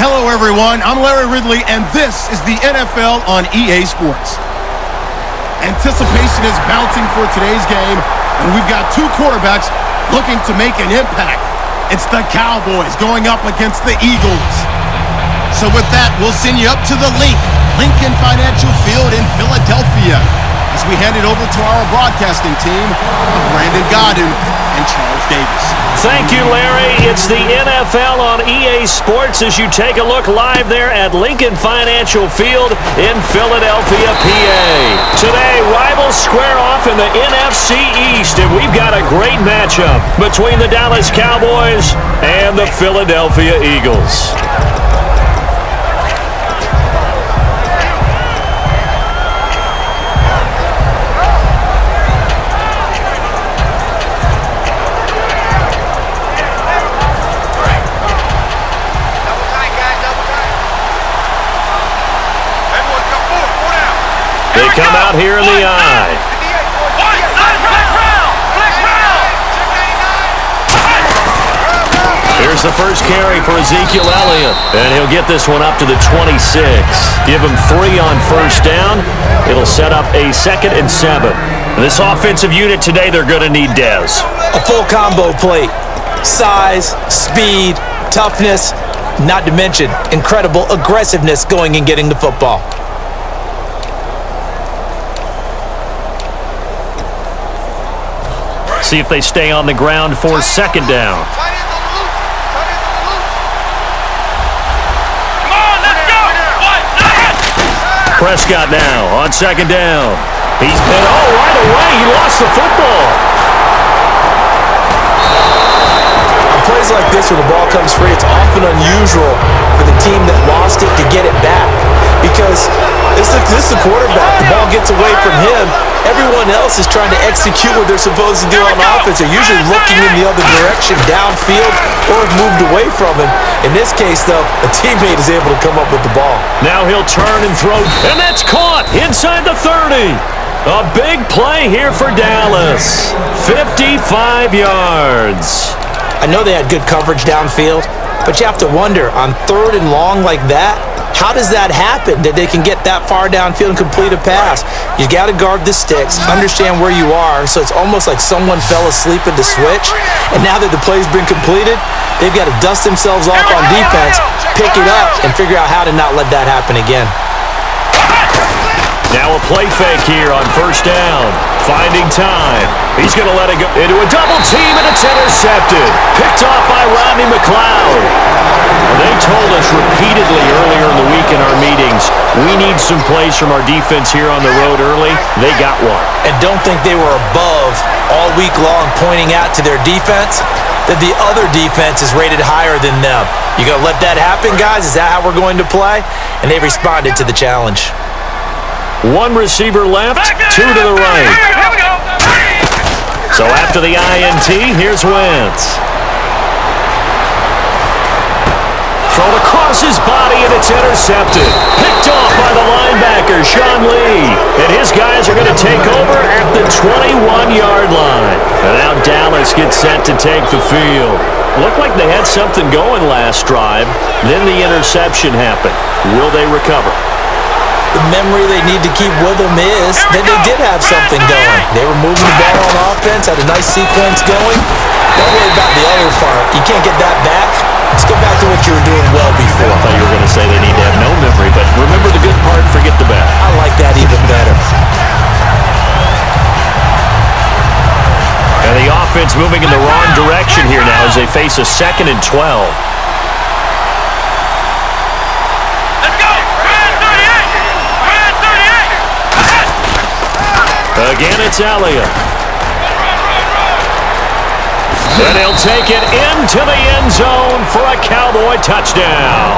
Hello, everyone. I'm Larry Ridley, and this is the NFL on EA Sports. Anticipation is mounting for today's game, and we've got two quarterbacks looking to make an impact. It's the Cowboys going up against the Eagles. So with that, we'll send you up to the Lincoln Financial Field in Philadelphia, as we hand it over to our broadcasting team of Brandon Godden and Charles Davis. Thank you, Larry. It's the NFL on EA Sports as you take a look live there at Lincoln Financial Field in Philadelphia, PA. Today, rivals square off in the NFC East, and we've got a great matchup between the Dallas Cowboys and the Philadelphia Eagles. They come out here in the eye. Here's the first carry for Ezekiel Elliott, and he'll get this one up to the 26. Give him 3 on first down. It'll set up a 2nd and 7. This offensive unit today, they're going to need Dez. A full combo plate. Size, speed, toughness, not to mention incredible aggressiveness going and getting the football. See if they stay on the ground for 2nd down. Prescott now on 2nd down. He's been, right away, he lost the football. On plays like this where the ball comes free, it's often unusual for the team that lost it to get it back. Because this is the quarterback. The ball gets away from him. Everyone else is trying to execute what they're supposed to do on offense. They're usually looking in the other direction, downfield, or have moved away from him. In this case, though, a teammate is able to come up with the ball. Now he'll turn and throw, and that's caught inside the 30. A big play here for Dallas. 55 yards. I know they had good coverage downfield, but you have to wonder, on 3rd and long like that, how does that happen, that they can get that far downfield and complete a pass? You got to guard the sticks, understand where you are, so it's almost like someone fell asleep at the switch, and now that the play's been completed, they've got to dust themselves off on defense, pick it up, and figure out how to not let that happen again. Now a play fake here on 1st down. Finding time. He's going to let it go into a double team, and it's intercepted. Picked off by Rodney McLeod. They told us repeatedly earlier in the week in our meetings, we need some plays from our defense here on the road early. They got one. And don't think they were above all week long pointing out to their defense that the other defense is rated higher than them. You going to let that happen, guys? Is that how we're going to play? And they responded to the challenge. 1 receiver left, 2 to the right. So after the INT, here's Wentz. Thrown across his body, and it's intercepted. Picked off by the linebacker, Sean Lee. And his guys are going to take over at the 21-yard line. And now Dallas gets set to take the field. Looked like they had something going last drive. Then the interception happened. Will they recover? The memory they need to keep with them is that they did have something going. They were moving the ball on offense, had a nice sequence going. Don't worry about the other part. You can't get that back. Let's go back to what you were doing well before. I thought you were going to say they need to have no memory, but remember the good part, forget the bad. I like that even better. And the offense moving in the wrong direction here now as they face a 2nd and 12. Again, it's Elliott. And he'll take it into the end zone for a Cowboy touchdown.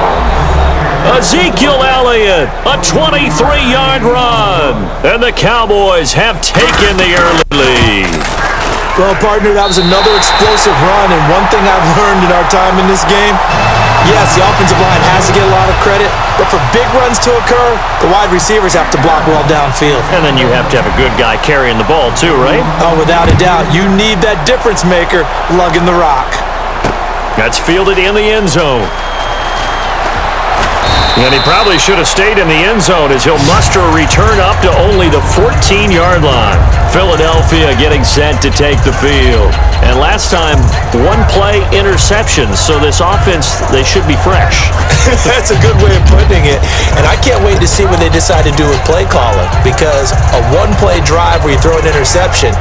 Ezekiel Elliott, a 23-yard run. And the Cowboys have taken the early lead. Well, partner, that was another explosive run, and one thing I've learned in our time in this game, yes, the offensive line has to get a lot of credit, but for big runs to occur, the wide receivers have to block well downfield. And then you have to have a good guy carrying the ball too, right? Oh, without a doubt. You need that difference maker lugging the rock. That's fielded in the end zone. And he probably should have stayed in the end zone as he'll muster a return up to only the 14-yard line. Philadelphia getting set to take the field. And last time, one-play interceptions, so this offense, they should be fresh. That's a good way of putting it. And I can't wait to see what they decide to do with play calling, because a one-play drive where you throw an interception,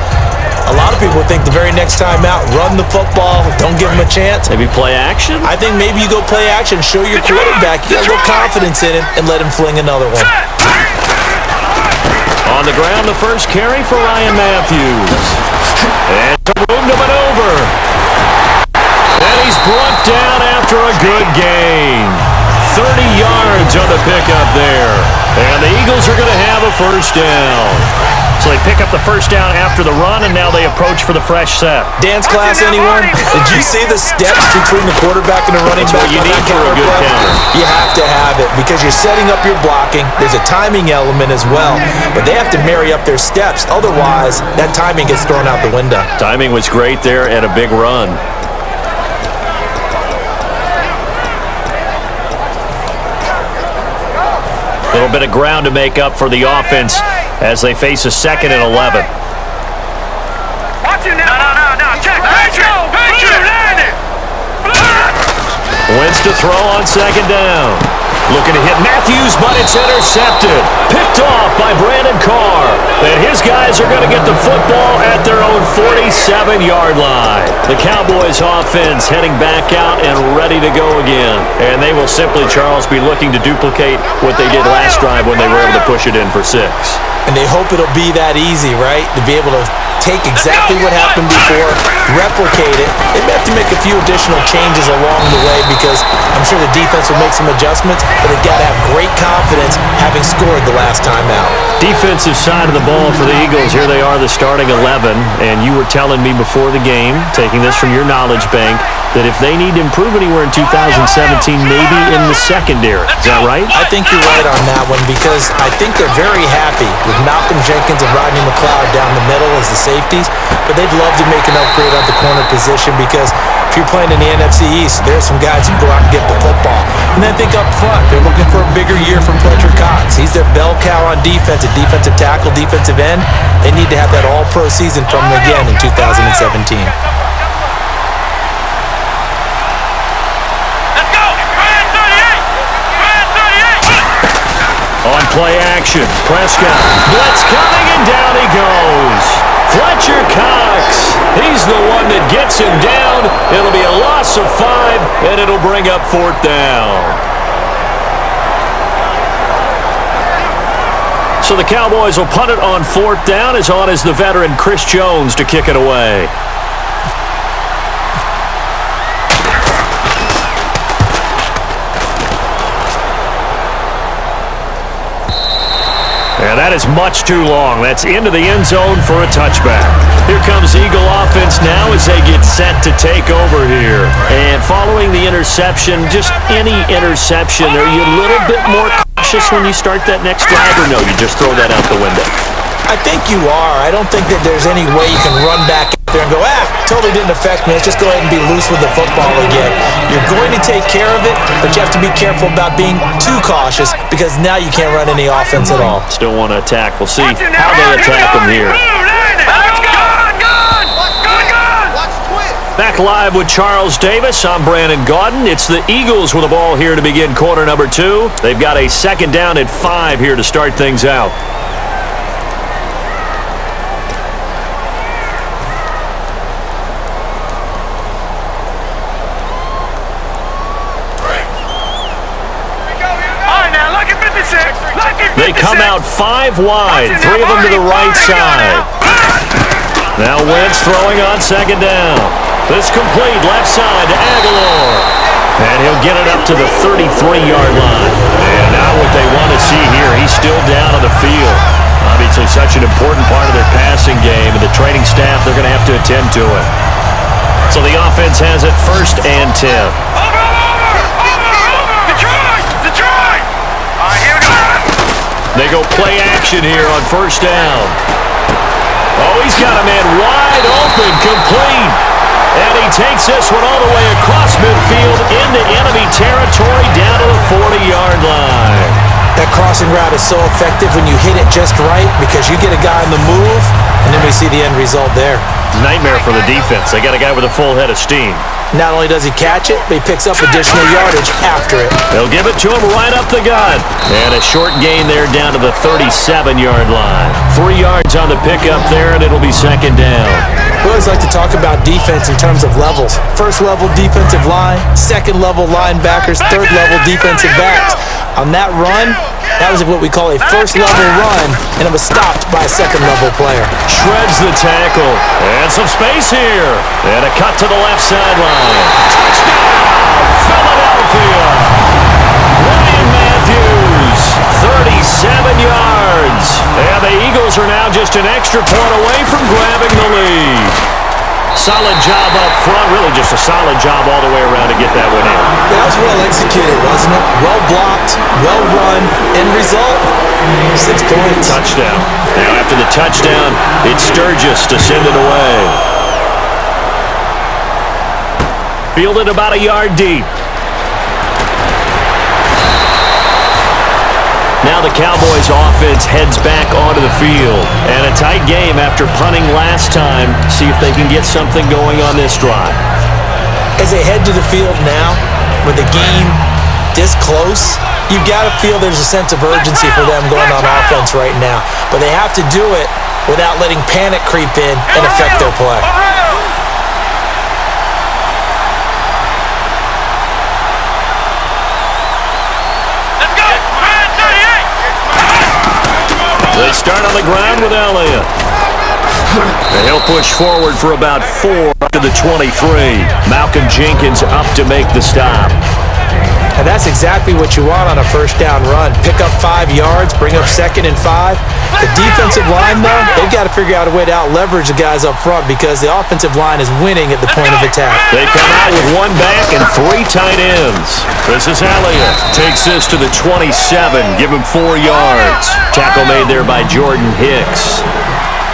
a lot of people think the very next time out, run the football, don't give them a chance. Maybe play action? I think maybe you go play action, show your quarterback you got a little confidence in him, and let him fling another one. On the ground, the first carry for Ryan Matthews. And room to maneuver. And he's brought down after a good gain. 30 yards on the pickup there. And the Eagles are going to have a first down. So they pick up the first down after the run, and now they approach for the fresh set. Dance class, anyone? Did you see the steps between the quarterback and the running back? That's what you need for a good counter. You have to have it because you're setting up your blocking. There's a timing element as well, but they have to marry up their steps. Otherwise, that timing gets thrown out the window. Timing was great there and a big run. A little bit of ground to make up for the offense as they face a 2nd and 11. Watch it now. No. Check. Patriot. Wins to throw on 2nd down. Looking to hit Matthews, but it's intercepted. Picked off by Brandon Carr. And his guys are going to get the football at their own 47-yard line. The Cowboys offense heading back out and ready to go again. And they will simply, Charles, be looking to duplicate what they did last drive when they were able to push it in for 6. And they hope it'll be that easy, right? To be able to take exactly what happened before, replicate it. They may have to make a few additional changes along the way because I'm sure the defense will make some adjustments, but they've got to have great confidence having scored the last time out. Defensive side of the ball for the Eagles. Here they are, the starting 11. And you were telling me before the game, taking this from your knowledge bank, that if they need to improve anywhere in 2017, maybe in the secondary. Is that right? I think you're right on that one because I think they're very happy with Malcolm Jenkins and Rodney McLeod down the middle as the safeties, but they'd love to make an upgrade at the corner position because if you're playing in the NFC East, there's some guys who go out and get the football. And then I think up front, they're looking for a bigger year from Fletcher Cox. He's their bell cow on defense, a defensive tackle, defensive end. They need to have that all-pro season from them again in 2017. On play action, Prescott, blitz coming, and down he goes. Fletcher Cox, he's the one that gets him down. It'll be a loss of 5, and it'll bring up 4th down. So the Cowboys will punt it on 4th down, as on is the veteran Chris Jones to kick it away. And that is much too long. That's into the end zone for a touchback. Here comes Eagle offense now as they get set to take over here. And following the interception, just any interception, are you a little bit more cautious when you start that next drive, or no, you just throw that out the window? I think you are. I don't think that there's any way you can run back out there and go, totally didn't affect me. Let's just go ahead and be loose with the football again. You're going to take care of it, but you have to be careful about being too cautious because now you can't run any offense at all. Still want to attack. We'll see how they attack them here. Back live with Charles Davis. I'm Brandon Gaudin. It's the Eagles with the ball here to begin quarter number 2. They've got a 2nd down and 5 here to start things out. They come out 5 wide, 3 of them to the right side. Now Wentz throwing on 2nd down. This complete left side to Aguilar. And he'll get it up to the 33-yard line. And now what they want to see here, he's still down on the field. Obviously such an important part of their passing game, and the training staff, they're going to have to attend to it. So the offense has it 1st and 10. They go play action here on 1st down. Oh, he's got a man wide open, complete. And he takes this one all the way across midfield into enemy territory down to the 40-yard line. crossing route is so effective when you hit it just right because you get a guy on the move, and then we see the end result there. Nightmare for the defense. They got a guy with a full head of steam. Not only does he catch it, but he picks up additional yardage after it. They'll give it to him right up the gut. And a short gain there down to the 37-yard line. 3 yards on the pickup there, and it'll be second down. We always like to talk about defense in terms of levels. First level defensive line, second level linebackers, third level defensive backs. On that run, that was what we call a first level run, and it was stopped by a second level player. Shreds the tackle. And some space here. And a cut to the left sideline. Touchdown, Philadelphia. Ryan Matthews, 37 yards. And the Eagles are now just an extra point away from grabbing the lead. Solid job up front, really just a solid job all the way around to get that one in. That was well executed, wasn't it? Well blocked, well run. End result, 6 points. Touchdown. Now after the touchdown, it's Sturgis to send it away. Fielded about a yard deep. Now the Cowboys offense heads back onto the field. And a tight game after punting last time. See if they can get something going on this drive. As they head to the field now, with the game this close, you've got to feel there's a sense of urgency for them going on offense right now. But they have to do it without letting panic creep in and affect their play. They start on the ground with Elliott. And he'll push forward for about 4 to the 23. Malcolm Jenkins up to make the stop. And that's exactly what you want on a first down run. Pick up 5 yards, bring up 2nd and 5. The defensive line, though, they've got to figure out a way to out-leverage the guys up front because the offensive line is winning at the point of attack. They come out with 1 back and 3 tight ends. This is Elliott. Takes this to the 27. Give him 4 yards. Tackle made there by Jordan Hicks.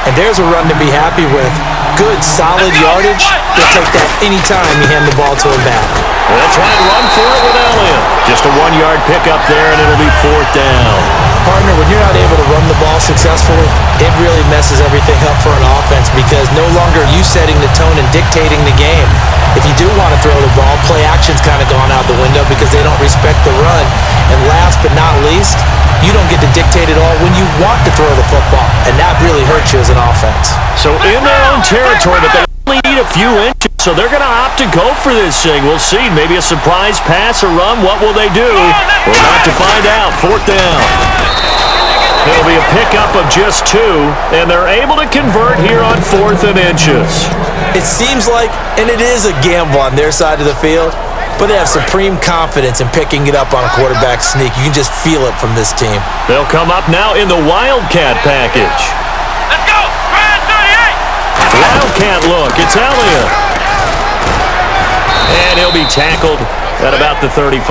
And there's a run to be happy with. Good, solid yardage. They'll take that anytime you hand the ball to him back. They'll try and run for it with Elliott. Just a 1-yard pickup there, and it'll be 4th down. Partner, when you're not able to run the ball successfully, it really messes everything up for an offense because no longer are you setting the tone and dictating the game. If you do want to throw the ball, play action's kind of gone out the window because they don't respect the run. And last but not least, you don't get to dictate it all when you want to throw the football, and that really hurts you as an offense. So in their own territory, but they only need a few inches, so they're going to opt to go for this thing. We'll see. Maybe a surprise pass or run. What will they do? We're about to find out. 4th down. It'll be a pickup of just 2, and they're able to convert here on 4th and inches. It seems like, and it is a gamble on their side of the field, but they have supreme confidence in picking it up on a quarterback sneak. You can just feel it from this team. They'll come up now in the Wildcat package. Let's go! Brad 38! Wildcat look. It's Elliott. And he'll be tackled at about the 35.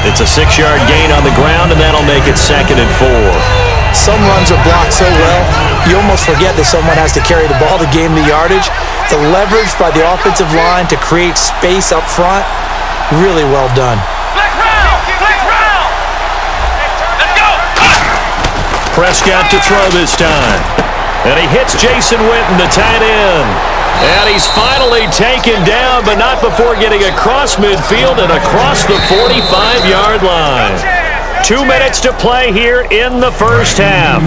It's a 6-yard gain on the ground, and that'll make it 2nd and 4. Some runs are blocked so well, you almost forget that someone has to carry the ball to gain the yardage. The leverage by the offensive line to create space up front, really well done. Let's round! Let's go! Prescott to throw this time. And he hits Jason Witten, the tight end. And he's finally taken down, but not before getting across midfield and across the 45-yard line. 2 minutes to play here in the first half.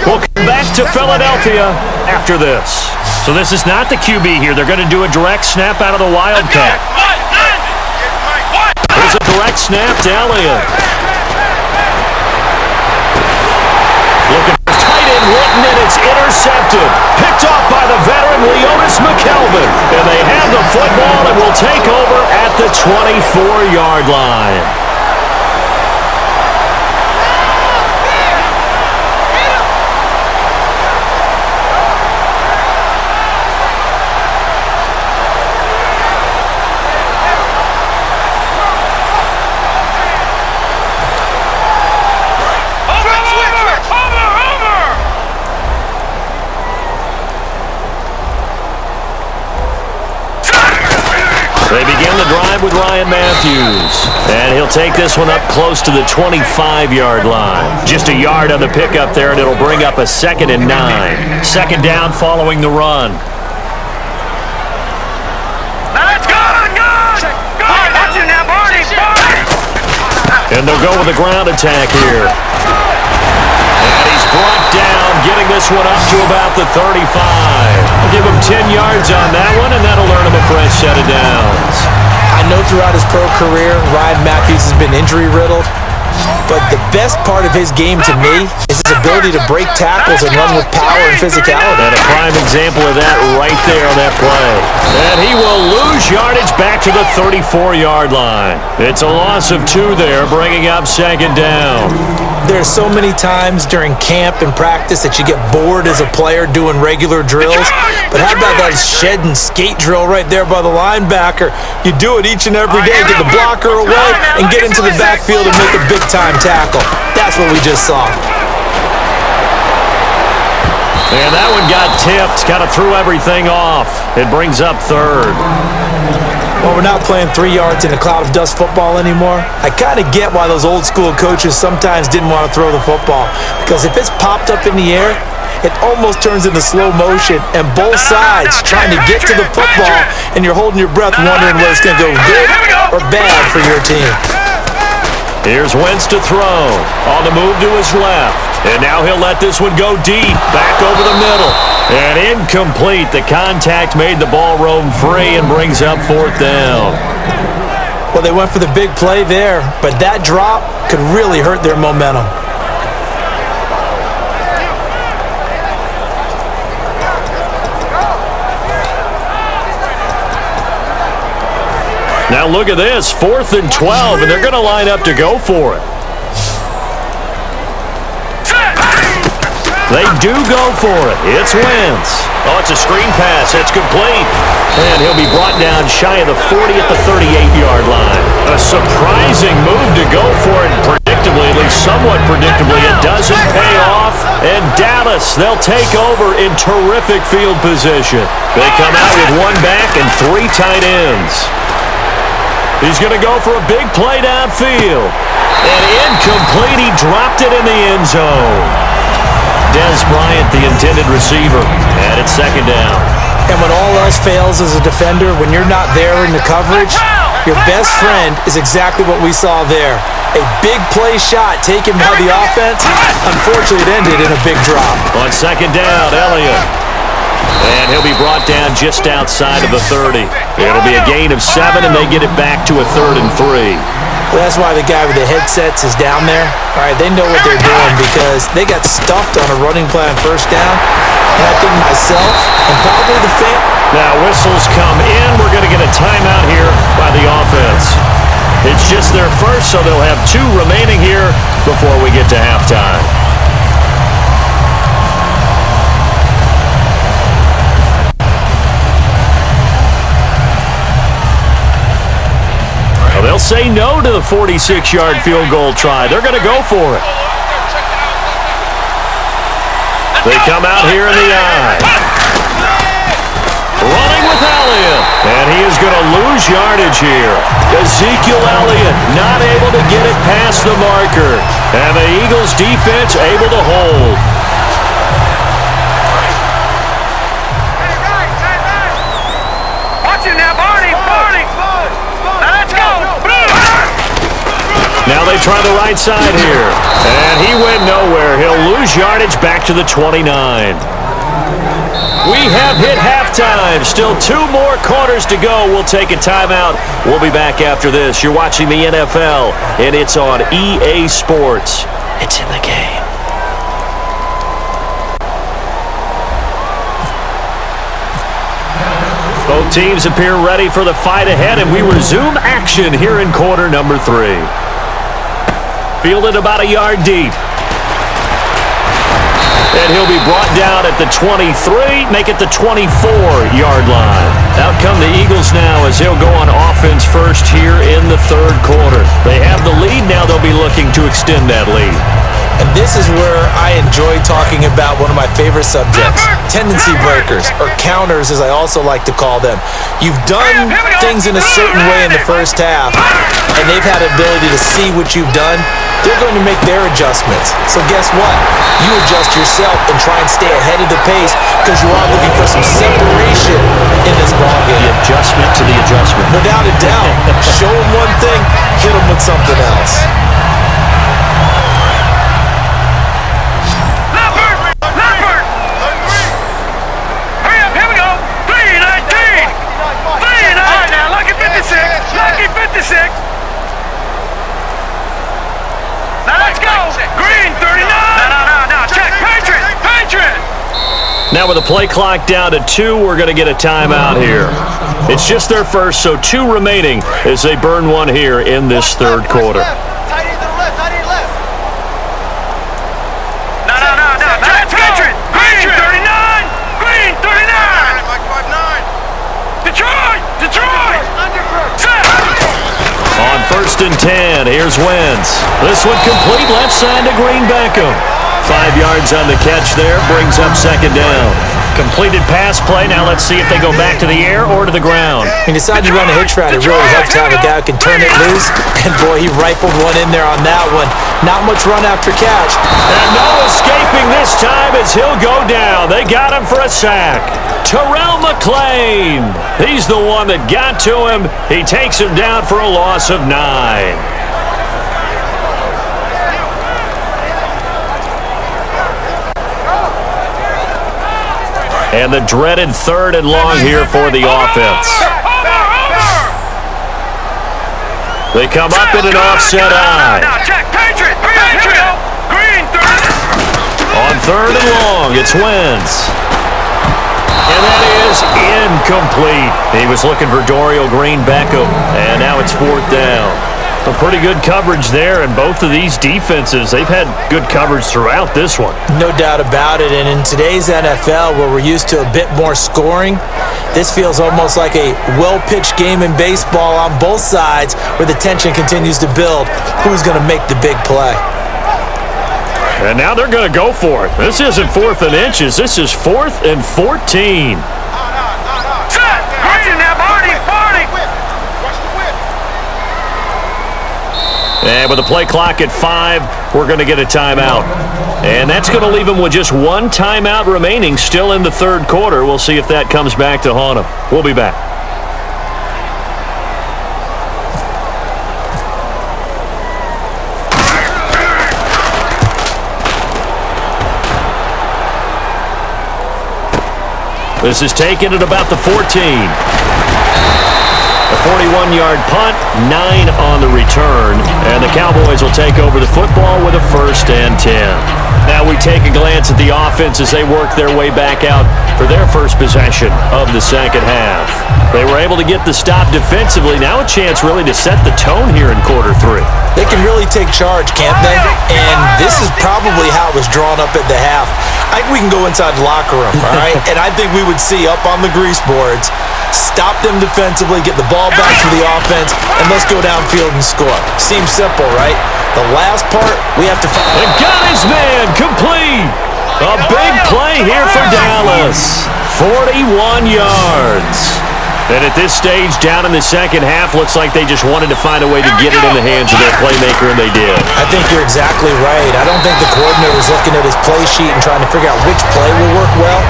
We'll come back to Philadelphia after this. So this is not the QB here. They're going to do a direct snap out of the Wildcat. Here's a direct snap to Elliott. Looking for tight end Witten, and it's intercepted. Picked off by the veteran Leonis McKelvin. And they have the football and will take over at the 24-yard line. They begin the drive time with Ryan Matthews. And he'll take this one up close to the 25-yard line. Just a yard on the pickup there, and it'll bring up a 2nd and 9. Second down following the run. Let's go! Watch it now, Barney! And they'll go with a ground attack here. And he's brought down, getting this one up to about the 35. I'll give him 10 yards on that one, and that'll earn him a fresh set of downs. I know throughout his pro career, Ryan Matthews has been injury-riddled, but the best part of his game to me is his ability to break tackles and run with power and physicality. And a prime example of that right there on that play. And he will lose yardage back to the 34-yard line. It's a loss of 2 there, bringing up 2nd down. There's so many times during camp and practice that you get bored as a player doing regular drills. But how about that shed and skate drill right there by the linebacker? You do it each and every day, get the blocker away, and get into the backfield and make a big-time tackle. That's what we just saw. And that one got tipped, kind of threw everything off. It brings up 3rd. Well, we're not playing 3 yards in a cloud of dust football anymore. I kind of get why those old school coaches sometimes didn't want to throw the football, because if it's popped up in the air, it almost turns into slow motion, and both sides trying to get to the football, and you're holding your breath wondering whether it's going to go good or bad for your team. Here's Wentz to throw. On the move to his left. And now he'll let this one go deep. Back over the middle. And incomplete. The contact made the ball roam free and brings up 4th down. Well, they went for the big play there, but that drop could really hurt their momentum. Now look at this, 4th and 12, and they're going to line up to go for it. They do go for it. It's Wentz. Oh, it's a screen pass. It's complete. And he'll be brought down shy of the 40 at the 38-yard line. A surprising move to go for it predictably, at least somewhat predictably. It doesn't pay off. And Dallas, they'll take over in terrific field position. They come out with 1 back and 3 tight ends. He's going to go for a big play downfield. And incomplete. He dropped it in the end zone. Dez Bryant, the intended receiver, and it's 2nd down. And when all else fails as a defender, when you're not there in the coverage, your best friend is exactly what we saw there. A big play shot taken by the offense. Unfortunately, it ended in a big drop. On 2nd down, Elliott. And he'll be brought down just outside of the 30. It'll be a gain of 7, and they get it back to a 3rd and 3. Well, that's why the guy with the headsets is down there. All right, they know what they're doing because they got stuffed on a running play on 1st down. And I think myself and probably the fan. Now whistles come in. We're going to get a timeout here by the offense. It's just their first, so they'll have 2 remaining here before we get to halftime. They'll say no to the 46-yard field goal try. They're going to go for it. They come out here in the eye. Running with Elliott. And he is going to lose yardage here. Ezekiel Elliott not able to get it past the marker. And the Eagles defense able to hold. Watch it now, Barney! Let's go! Now they try the right side here. And he went nowhere. He'll lose yardage back to the 29. We have hit halftime. Still 2 more quarters to go. We'll take a timeout. We'll be back after this. You're watching the NFL, and it's on EA Sports. It's in the game. Both teams appear ready for the fight ahead, and we resume action here in quarter number 3. Fielded about a yard deep. And he'll be brought down at the 23, make it the 24-yard line. Out come the Eagles now as they'll go on offense first here in the 3rd quarter. They have the lead, now they'll be looking to extend that lead. And this is where I enjoy talking about one of my favorite subjects, tendency breakers, or counters as I also like to call them. You've done things in a certain way in the first half, and they've had the ability to see what you've done. They're going to make their adjustments. So guess what? You adjust yourself and try and stay ahead of the pace because you are looking for some separation in this ballgame. The adjustment to the adjustment. Without a doubt. Show them one thing, hit them with something else. Now with the play clock down to 2, we're going to get a timeout here. It's just their first, so 2 remaining as they burn one here in this third quarter. No. That's Patriot. Green 39. Green 39. Detroit. Set. On 1st and 10, here's Wentz. This one complete left side to Green Beckham. 5 yards on the catch there, brings up 2nd down. Completed pass play. Now let's see if they go back to the air or to the ground. He decided to run a hitch route. It really helps to have a guy who can turn it loose. And boy, he rifled one in there on that one. Not much run after catch. And no escaping this time as he'll go down. They got him for a sack. Terrell McClain. He's the one that got to him. He takes him down for a loss of 9. And the dreaded 3rd and long here for the offense. They come up in an offset eye. On 3rd and long, it's Wentz. And that is incomplete. He was looking for Dorial Green Beckham, and now it's 4th down. Some pretty good coverage there, and both of these defenses, they've had good coverage throughout this one. No doubt about it, and in today's NFL, where we're used to a bit more scoring, this feels almost like a well-pitched game in baseball on both sides where the tension continues to build. Who's going to make the big play? And now they're going to go for it. This isn't 4th and inches. This is 4th and 14. And with the play clock at 5, we're going to get a timeout. And that's going to leave them with just one timeout remaining still in the third quarter. We'll see if that comes back to haunt them. We'll be back. This is taken at about the 14. A 41-yard punt, 9 on the return, and the Cowboys will take over the football with a 1st and 10. Now we take a glance at the offense as they work their way back out for their first possession of the second half. They were able to get the stop defensively. Now a chance really to set the tone here in quarter 3. They can really take charge, can't they? And this is probably how it was drawn up at the half. I think we can go inside the locker room, all right? And I think we would see up on the grease boards, stop them defensively, get the ball back to the offense, and let's go downfield and score. Seems simple, right? The last part, we have to find. And got his man complete. A big play here for Dallas. 41 yards. And at this stage, down in the second half, looks like they just wanted to find a way to get it in the hands of their playmaker, and they did. I think you're exactly right. I don't think the coordinator's looking at his play sheet and trying to figure out which play will work well.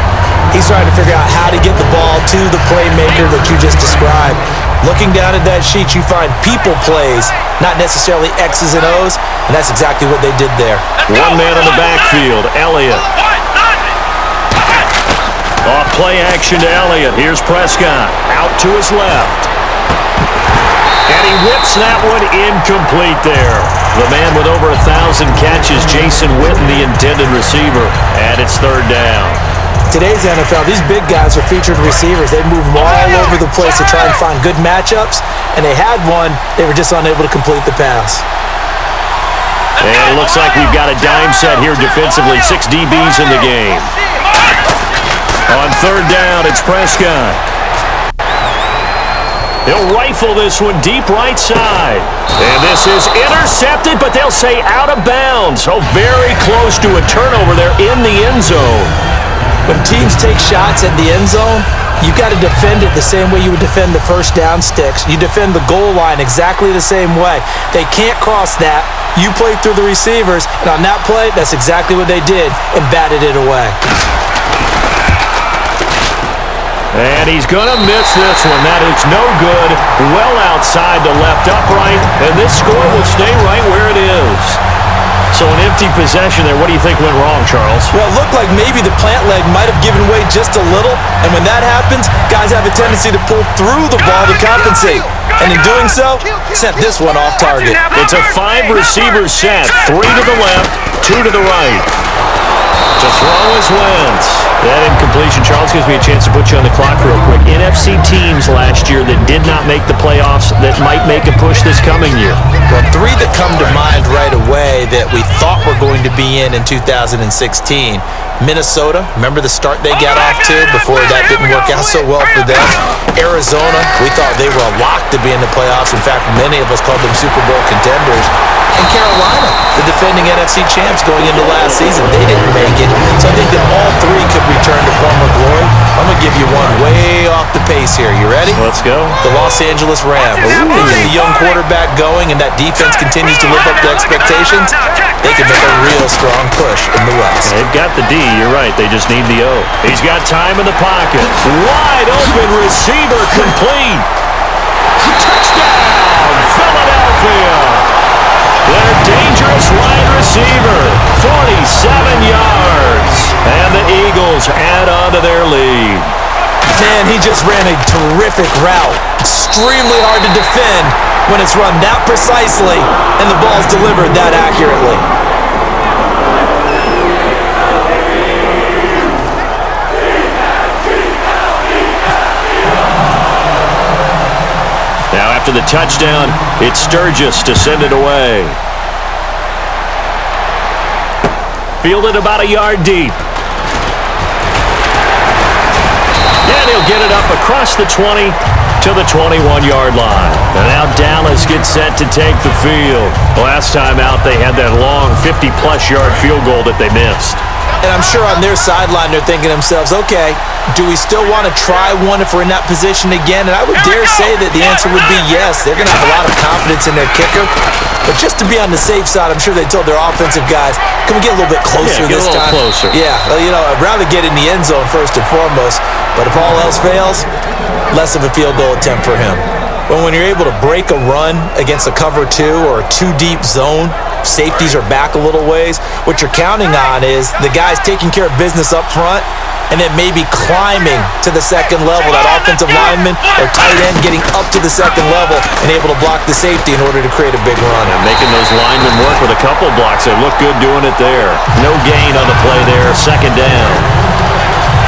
He's trying to figure out how to get the ball to the playmaker that you just described. Looking down at that sheet, you find people plays, not necessarily X's and O's, and that's exactly what they did there. One man on the backfield, Elliott. Off play action to Elliott. Here's Prescott. Out to his left. And he whips that one incomplete there. The man with over 1,000 catches, Jason Witten, the intended receiver. And it's 3rd down. Today's NFL, these big guys are featured receivers. They move them all over the place to try and find good matchups. And they had one. They were just unable to complete the pass. And it looks like we've got a dime set here defensively. 6 DBs in the game. On 3rd down, it's Prescott. He'll rifle this one deep right side. And this is intercepted, but they'll say out of bounds. Oh, very close to a turnover there in the end zone. When teams take shots at the end zone, you've got to defend it the same way you would defend the first down sticks. You defend the goal line exactly the same way. They can't cross that. You play through the receivers, and on that play, that's exactly what they did and batted it away. And he's going to miss this one. That is no good. Well outside the left upright, and this score will stay right where it is. So an empty possession there. What do you think went wrong, Charles? Well, it looked like maybe the plant leg might have given way just a little, and when that happens, guys have a tendency to pull through the ball to compensate. And in doing so, sent this one off target. It's a 5-receiver set. 3 to the left, 2 to the right. To throw is Wentz. That incompletion, Charles, gives me a chance to put you on the clock real quick. NFC teams last year that did not make the playoffs that might make a push this coming year. Well, 3 that come to mind right away that we thought were going to be in 2016. Minnesota, remember the start they got off to before that didn't work out so well for them. Arizona, we thought they were a lock to be in the playoffs. In fact, many of us called them Super Bowl contenders. And Carolina, the defending NFC champs going into last season, they didn't make it. So I think that all 3 could return to former glory. I'm going to give you one way off the pace here. You ready? Let's go. The Los Angeles Rams. They get the young quarterback going and that defense continues to live up to expectations. They can make a real strong push in the West. They've got the D, you're right. They just need the O. He's got time in the pocket. Wide open receiver complete. Touchdown, Philadelphia. Their dangerous wide receiver, 47 yards. And the Eagles add on to their lead. Man, he just ran a terrific route. Extremely hard to defend when it's run that precisely and the ball's delivered that accurately. Now after the touchdown, it's Sturgis to send it away. Fielded about a yard deep. And he'll get it up across the 20 to the 21-yard line. And now Dallas gets set to take the field. Last time out, they had that long 50-plus yard field goal that they missed. And I'm sure on their sideline they're thinking to themselves, okay, do we still want to try one if we're in that position again? And I would dare say that the answer would be yes. They're going to have a lot of confidence in their kicker. But just to be on the safe side, I'm sure they told their offensive guys, can we get a little bit closer this time? Closer. Yeah, well, you know, I'd rather get in the end zone first and foremost. But if all else fails, less of a field goal attempt for him. But when you're able to break a run against a cover 2 or a 2-deep zone, safeties are back a little ways. What you're counting on is the guys taking care of business up front and then maybe climbing to the second level. That offensive lineman or tight end getting up to the second level and able to block the safety in order to create a big run. And making those linemen work with a couple blocks. They look good doing it there. No gain on the play there. Second down.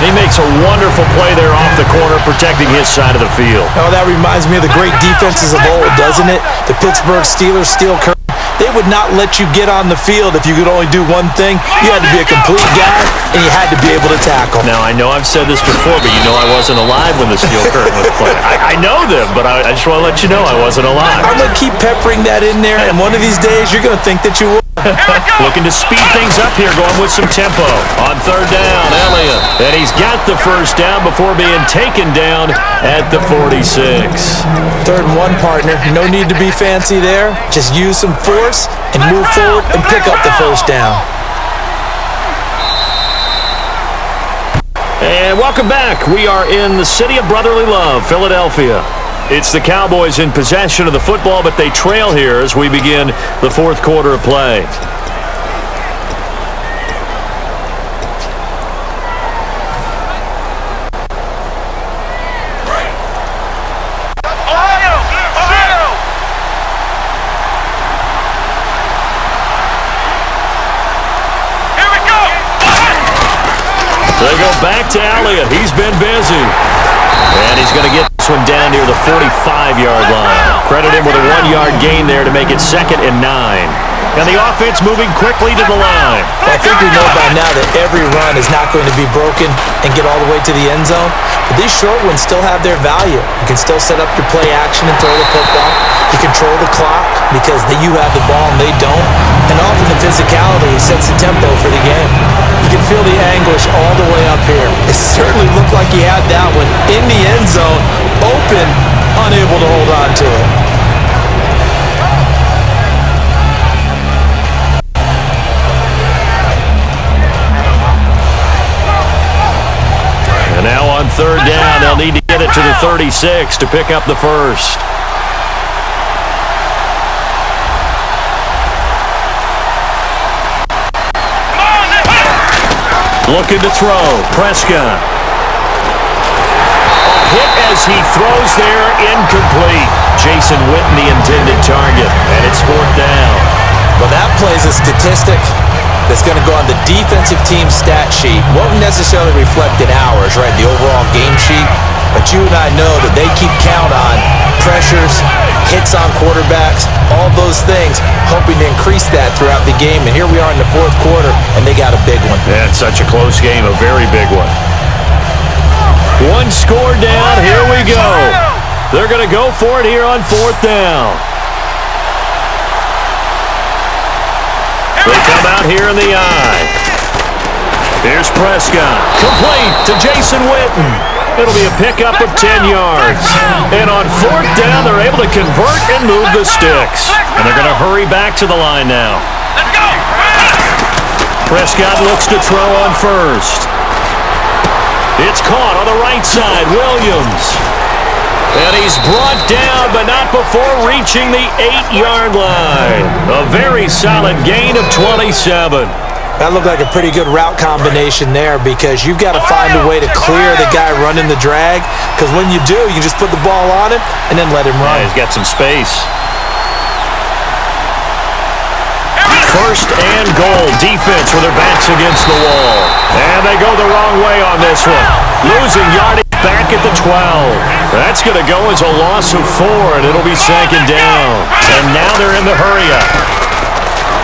He makes a wonderful play there off the corner, protecting his side of the field. Oh, that reminds me of the great defenses of old, doesn't it? The Pittsburgh Steelers, Steel Curtain. They would not let you get on the field if you could only do one thing. You had to be a complete guy, and you had to be able to tackle. Now, I know I've said this before, but you know I wasn't alive when the Steel Curtain was played. I know them, but I just want to let you know I wasn't alive. I'm going to keep peppering that in there, and one of these days you're going to think that you will. Looking to speed things up here, going with some tempo. On third down, Elliott. And he's got the first down before being taken down at the 46. 3rd and 1, partner. No need to be fancy there. Just use some force and move forward and pick up the first down. And welcome back. We are in the city of brotherly love, Philadelphia. It's the Cowboys in possession of the football, but they trail here as we begin the 4th quarter of play. They go back to Elliott. He's been busy. And he's going to get this one down near the 45-yard line. Credit him with a 1-yard gain there to make it 2nd and 9. And the offense moving quickly to the line. I think we know by now that every run is not going to be broken and get all the way to the end zone. But these short ones still have their value. You can still set up your play action and throw the football. You control the clock because you have the ball and they don't. And often the physicality sets the tempo for the game. You can feel the anguish all the way up here. It certainly looked like he had that one in the end zone, open, unable to hold on to it. And now on third down, they'll need to get it to the 36 to pick up the first. Looking to throw. Prescott. Hit as he throws there, incomplete. Jason Witten, the intended target, and it's fourth down. Well, that plays a statistic that's going to go on the defensive team stat sheet. Won't necessarily reflect in ours, right, the overall game sheet, but you and I know that they keep count on pressures, hits on quarterbacks, all those things, hoping to increase that throughout the game. And here we are in the fourth quarter, and they got a big one. Yeah, it's such a close game, a very big one. One score down, here we go. They're going to go for it here on fourth down. They come out here in the eye. Here's Prescott. Complete to Jason Witten. It'll be a pickup of 10 yards. And on fourth down, they're able to convert and move the sticks. And they're going to hurry back to the line now. Let's go! Prescott looks to throw on first. It's caught on the right side. Williams. And he's brought down, but not before reaching the 8-yard line. A very solid gain of 27. That looked like a pretty good route combination there because you've got to find a way to clear the guy running the drag, because when you do, you just put the ball on him and then let him run. Yeah, he's got some space. First and goal. Defense with their backs against the wall. And they go the wrong way on this one. Losing yardage back at the 12. That's going to go as a loss of 4, and it'll be second down. And now they're in the hurry-up.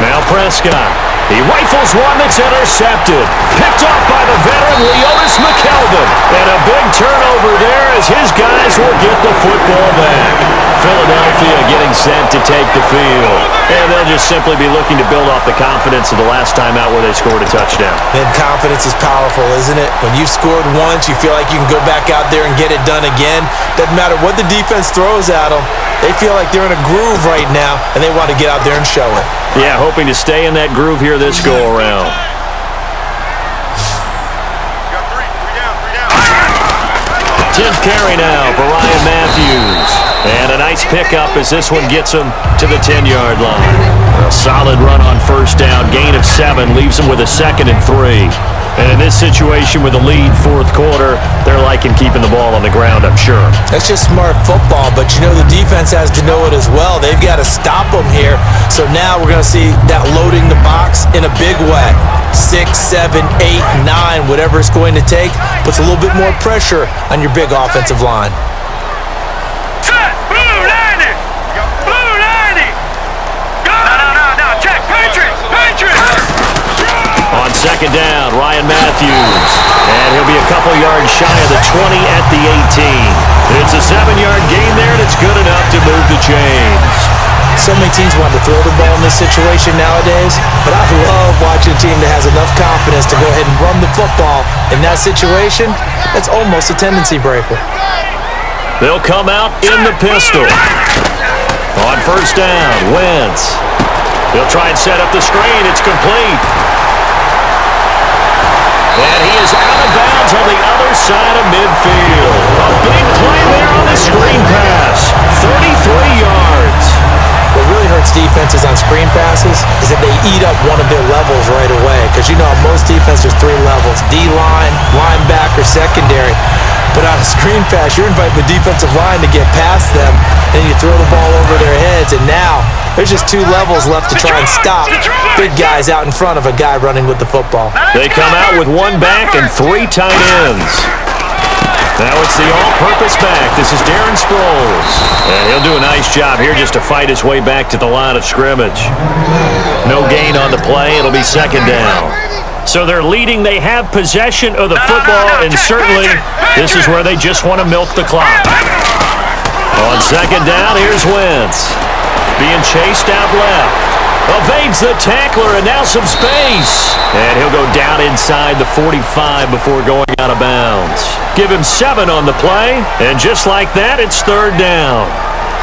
Now Prescott. He rifles one that's intercepted. Picked off by the veteran Leotis McKelvin. And a big turnover there as his guys will get the football back. Philadelphia getting set to take the field. And they'll just simply be looking to build off the confidence of the last time out where they scored a touchdown. And confidence is powerful, isn't it? When you've scored once, you feel like you can go back out there and get it done again. Doesn't matter what the defense throws at them. They feel like they're in a groove right now, and they want to get out there and show it. Yeah, hoping to stay in that groove here this go-around. Tenth carry now for Ryan Matthews. And a nice pickup as this one gets him to the 10-yard line. A solid run on first down. Gain of 7 leaves him with a 2nd and 3. And in this situation with a lead fourth quarter, they're liking keeping the ball on the ground, I'm sure. That's just smart football, but you know the defense has to know it as well. They've got to stop them here. So now we're going to see that loading the box in a big way. 6, 7, 8, 9, whatever it's going to take, puts a little bit more pressure on your big offensive line. Set! Blue 90! Blue 90! Go! No, check! Patriots! Patriots! On second down, Ryan Matthews. And he'll be a couple yards shy of the 20 at the 18. It's a 7-yard gain there, and it's good enough to move the chains. So many teams want to throw the ball in this situation nowadays, but I love watching a team that has enough confidence to go ahead and run the football. In that situation, that's almost a tendency breaker. They'll come out in the pistol. On first down, Wentz. They'll try and set up the screen. It's complete. And he is out of bounds on the other side of midfield. A big play there on the screen pass. 33 yards. What really hurts defenses on screen passes is that they eat up one of their levels right away. Because you know, on most defense, there's 3 levels. D-line, linebacker, secondary. But on a screen pass, you're inviting the defensive line to get past them, and you throw the ball over their heads, and now there's just 2 levels left to try and stop big guys out in front of a guy running with the football. They come out with 1 back and 3 tight ends. Now it's the all-purpose back. This is Darren Sproles. And he'll do a nice job here just to fight his way back to the line of scrimmage. No gain on the play. It'll be second down. So they're leading. They have possession of the football, and certainly this is where they just want to milk the clock. On second down, here's Wentz. Being chased out left. Evades the tackler, and now some space. And he'll go down inside the 45 before going out of bounds. Give him 7 on the play, and just like that, it's third down.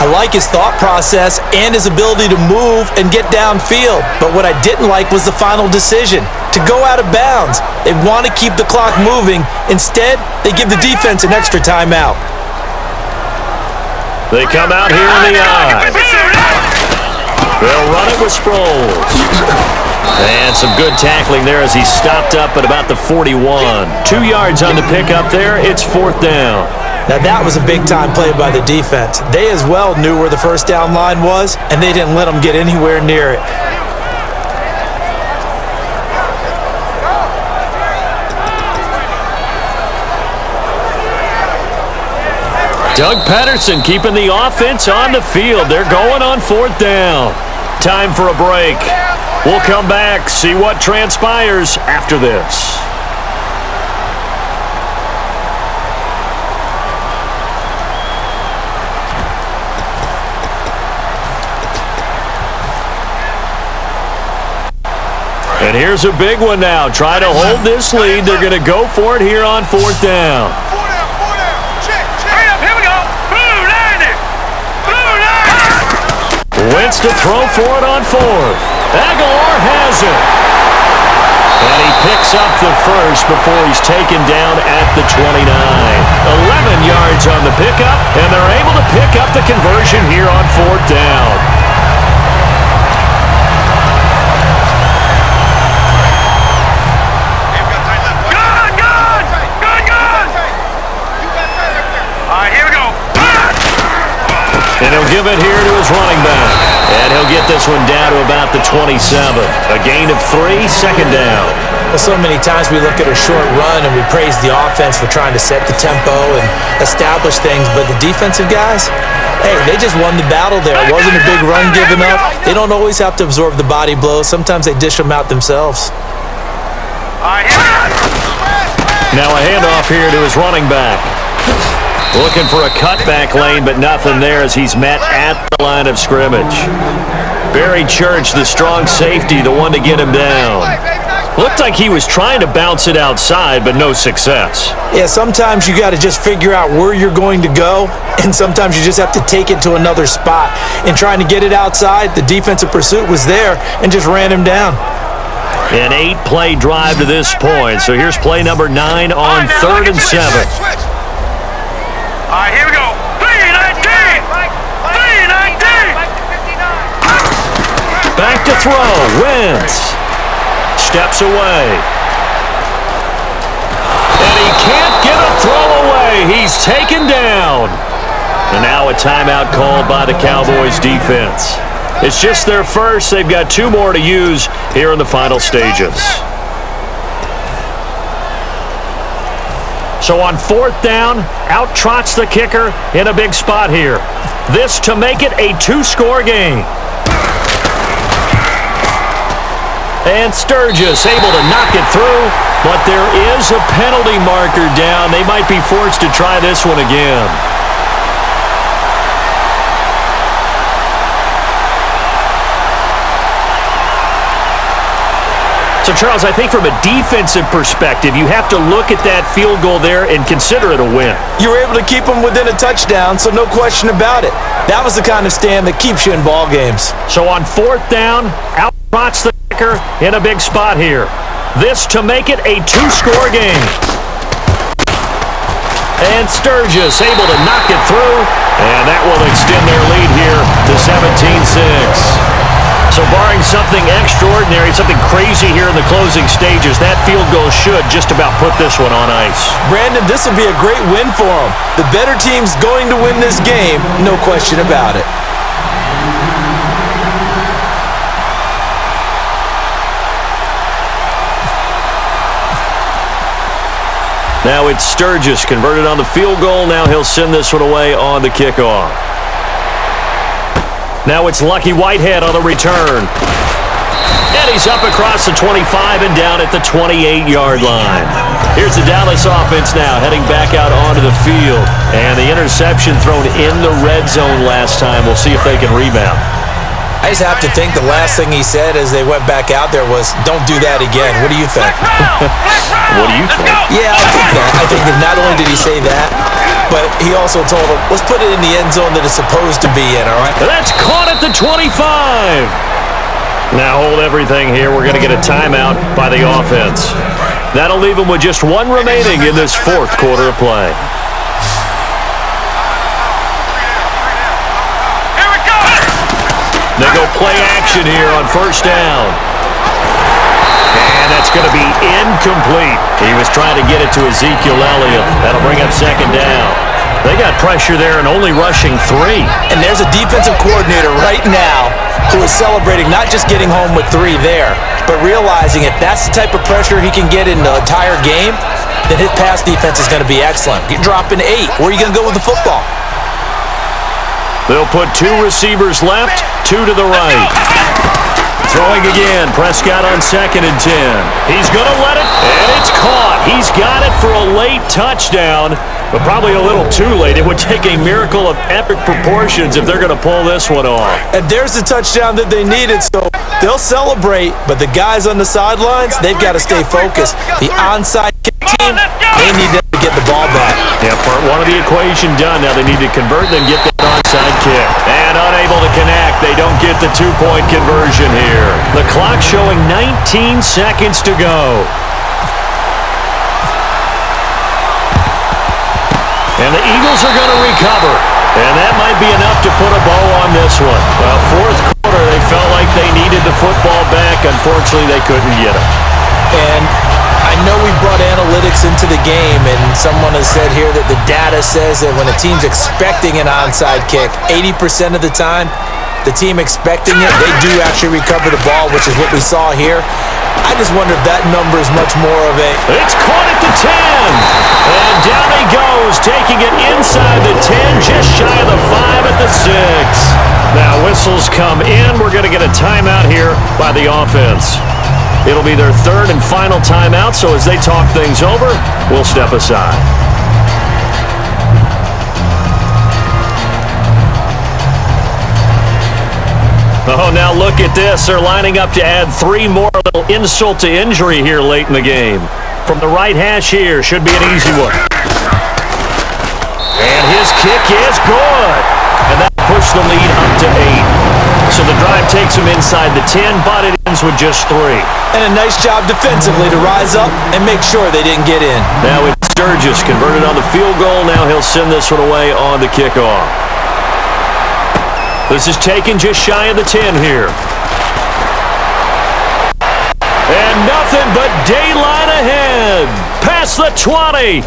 I like his thought process and his ability to move and get downfield. But what I didn't like was the final decision, to go out of bounds. They want to keep the clock moving. Instead, they give the defense an extra timeout. They come out here in the eye. They'll run it with Sproles. And some good tackling there as he stopped up at about the 41. 2 yards on the pickup there. It's fourth down. Now that was a big-time play by the defense. They as well knew where the first down line was, and they didn't let them get anywhere near it. Doug Patterson keeping the offense on the field. They're going on fourth down. Time for a break. We'll come back, see what transpires after this. And here's a big one now. Try to hold this lead. They're going to go for it here on fourth down. Wentz to throw for it on fourth. Aguilar has it. And he picks up the first before he's taken down at the 29. 11 yards on the pickup, and they're able to pick up the conversion here on fourth down. And he'll give it here to his running back. And he'll get this one down to about the 27. A gain of 3, second down. Well, so many times we look at a short run and we praise the offense for trying to set the tempo and establish things, but the defensive guys, hey, they just won the battle there. It wasn't a big run given up. They don't always have to absorb the body blows. Sometimes they dish them out themselves. Now a handoff here to his running back. Looking for a cutback lane, but nothing there as he's met at the line of scrimmage. Barry Church, the strong safety, the one to get him down. Looked like he was trying to bounce it outside, but no success. Yeah, sometimes you got to just figure out where you're going to go, and sometimes you just have to take it to another spot. In trying to get it outside, the defensive pursuit was there and just ran him down. An 8-play drive to this point. So here's play number 9 on 3rd and 7. All right, here we go. 3-19. Back to throw. Wentz steps away. And he can't get a throw away. He's taken down. And now a timeout called by the Cowboys defense. It's just their first. They've got 2 more to use here in the final stages. So on fourth down, out trots the kicker in a big spot here. This to make it a 2-score game. And Sturgis able to knock it through, but there is a penalty marker down. They might be forced to try this one again. So, Charles, I think from a defensive perspective, you have to look at that field goal there and consider it a win. You were able to keep them within a touchdown, so no question about it. That was the kind of stand that keeps you in ball games. So on fourth down, out trots the kicker in a big spot here. This to make it a 2-score game. And Sturgis able to knock it through, and that will extend their lead here to 17-6. So barring something extraordinary, something crazy here in the closing stages, that field goal should just about put this one on ice. Brandon, this will be a great win for them. The better team's going to win this game, no question about it. Now it's Sturgis converted on the field goal. Now he'll send this one away on the kickoff. Now it's Lucky Whitehead on the return. And he's up across the 25 and down at the 28-yard line. Here's the Dallas offense now heading back out onto the field. And the interception thrown in the red zone last time. We'll see if they can rebound. I just have to think the last thing he said as they went back out there was, don't do that again. What do you think? What do you think? Yeah, I think that. I think that not only did he say that, but he also told them, let's put it in the end zone that it's supposed to be in, all right? That's caught at the 25. Now hold everything here. We're going to get a timeout by the offense. That'll leave them with just one remaining in this fourth quarter of play. They go play action here on first down. And that's going to be incomplete. He was trying to get it to Ezekiel Elliott. That'll bring up second down. They got pressure there and only rushing 3. And there's a defensive coordinator right now who is celebrating not just getting home with 3 there, but realizing if that's the type of pressure he can get in the entire game, then his pass defense is going to be excellent. You're dropping 8. Where are you going to go with the football? They'll put 2 receivers left, 2 to the right. Throwing again, Prescott on 2nd and 10. He's going to let it, and it's caught. He's got it for a late touchdown, but probably a little too late. It would take a miracle of epic proportions if they're going to pull this one off. And there's the touchdown that they needed, so they'll celebrate, but the guys on the sidelines, they've got to stay focused. The onside kick team, they need them to get the ball back. Yeah, part 1 of the equation done. Now they need to convert and get that onside kick. And unable to connect. They don't get the 2-point conversion here. The clock showing 19 seconds to go. And the Eagles are going to recover. And that might be enough to put a bow on this one. Well, fourth quarter, they felt like they needed the football back. Unfortunately, they couldn't get it. And I know we brought analytics into the game, and someone has said here that the data says that when a team's expecting an onside kick, 80% of the time, the team expecting it, they do actually recover the ball, which is what we saw here. I just wonder if that number is much more of a... It's caught at the 10. And down he goes, taking it inside the 10, just shy of the 5 at the 6. Now whistles come in. We're going to get a timeout here by the offense. It'll be their 3rd and final timeout, so as they talk things over, we'll step aside. Oh, now look at this. They're lining up to add 3 more. Little insult to injury here late in the game. From the right hash here, should be an easy one. And his kick is good. And that pushed the lead up to 8. So the drive takes him inside the 10, but it ends with just 3. And a nice job defensively to rise up and make sure they didn't get in. Now it's Sturgis converted on the field goal. Now he'll send this one away on the kickoff. This is taken just shy of the 10 here. And nothing but daylight ahead. Past the 20.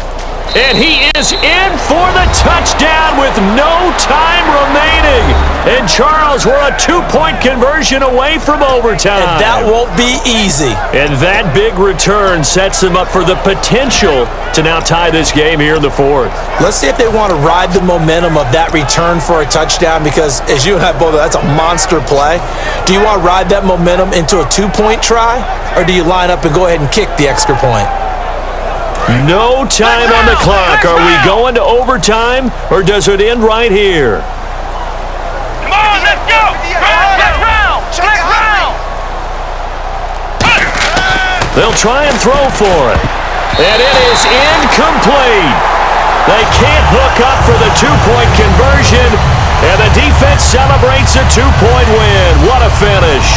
And he is in for the touchdown with no time remaining. And Charles, we're a 2-point conversion away from overtime. And that won't be easy. And that big return sets them up for the potential to now tie this game here in the 4th. Let's see if they want to ride the momentum of that return for a touchdown, because as you and I both know, that's a monster play. Do you want to ride that momentum into a 2-point try, or do you line up and go ahead and kick the extra point? No time on the clock. Are we going to overtime, or does it end right here? Come on, let's go! Get round! They'll try and throw for it. And it is incomplete. They can't hook up for the 2-point conversion, and the defense celebrates a 2-point win. What a finish.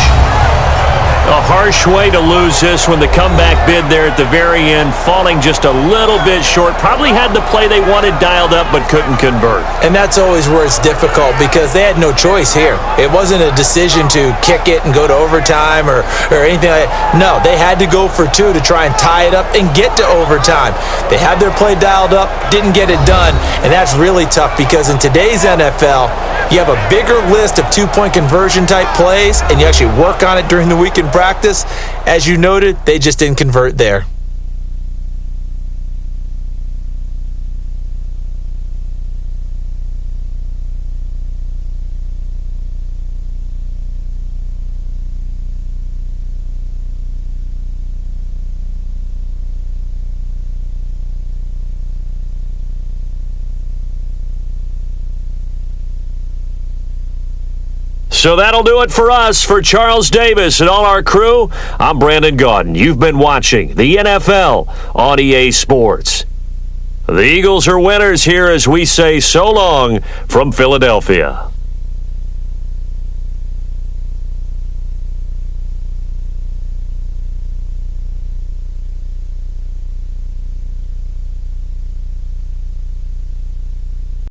A harsh way to lose this when the comeback bid there at the very end, falling just a little bit short. Probably had the play they wanted dialed up but couldn't convert. And that's always where it's difficult, because they had no choice here. It wasn't a decision to kick it and go to overtime or anything like that. No, they had to go for 2 to try and tie it up and get to overtime. They had their play dialed up, didn't get it done, and that's really tough, because in today's NFL, you have a bigger list of 2-point conversion type plays, and you actually work on it during the week in practice. As you noted, they just didn't convert there. So that'll do it for us. For Charles Davis and all our crew, I'm Brandon Gaudin. You've been watching the NFL on EA Sports. The Eagles are winners here as we say so long from Philadelphia.